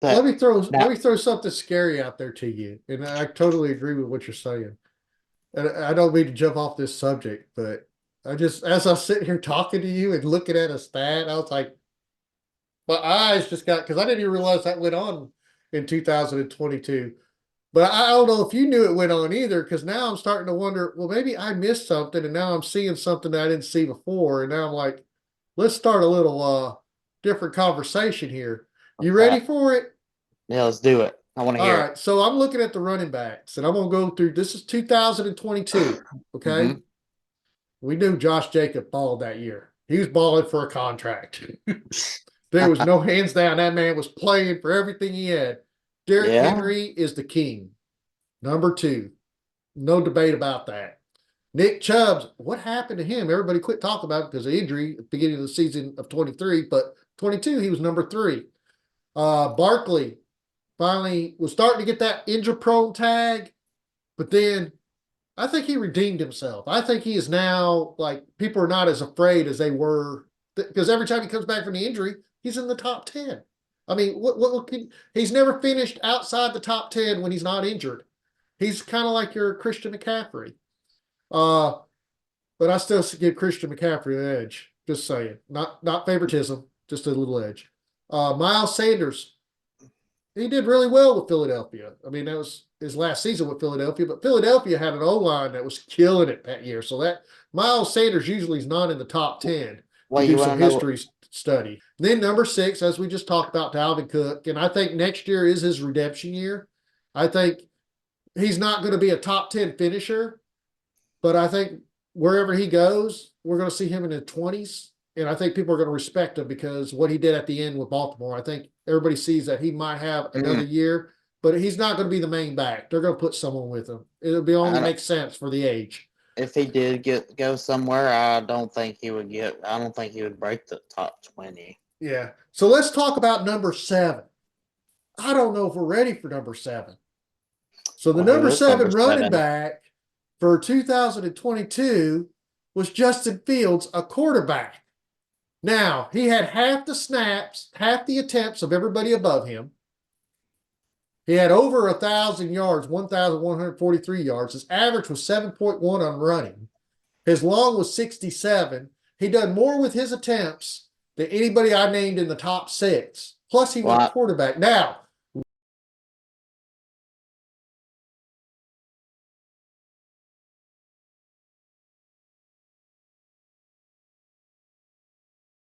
let But me throw now, something scary out there to you, and I totally agree with what you're saying. And I don't mean to jump off this subject, but I just as I sit here talking to you and looking at a stat, I was like, my eyes just got because I didn't even realize that went on in 2022. But I don't know if you knew it went on either, because now I'm starting to wonder, well, maybe I missed something, and now I'm seeing something that I didn't see before, and now I'm like, let's start a little different conversation here. You okay, ready for it? yeah, let's do it. I want to All hear it. right, so I'm looking at the running backs, and I'm gonna go through. This is 2022. Okay, Hmm. we knew Josh Jacob balled that year. He was balling for a contract. There was no hands down. That man was playing for everything he had. Derrick Yeah. Henry is the king. Number two. No debate about that. Nick Chubb's, what happened to him? Everybody quit talking about it because of injury at the beginning of the season of 23, but 22, he was number three. Barkley finally was starting to get that injury prone tag, but then I think he redeemed himself. I think he is now like people are not as afraid as they were because every time he comes back from the injury, he's in the top 10. I mean, he's never finished outside the top 10 when he's not injured. He's kind of like your Christian McCaffrey. Uh, but I still give Christian McCaffrey an edge. Just saying, not favoritism, just a little edge. Miles Sanders, he did really well with Philadelphia. I mean, that was his last season with Philadelphia, but Philadelphia had an O line that was killing it that year. So that Miles Sanders usually is not in the top 10 if you Well, do you want some to know? history study. Then number six, as we just talked about, Dalvin Cook, and I think next year is his redemption year. I think he's not going to be a top 10 finisher, but I think wherever he goes, we're going to see him in the 20s. And I think people are going to respect him because what he did at the end with Baltimore, I think everybody sees that he might have another Mm, year, but he's not going to be the main back. They're going to put someone with him. It'll be only I don't, make sense for the age. if he did go somewhere, I don't think he would get. I don't think he would break the top 20. Yeah. So let's talk about number seven. I don't know if we're ready for number seven. So the Well, who number is number seven running 7? back for 2022 was Justin Fields, a quarterback. Now, he had half the snaps, half the attempts of everybody above him. He had over 1,000 yards, 1,143 yards. His average was 7.1 on running. His long was 67. He done more with his attempts than anybody I named in the top six. Plus, he Well, went quarterback. Now,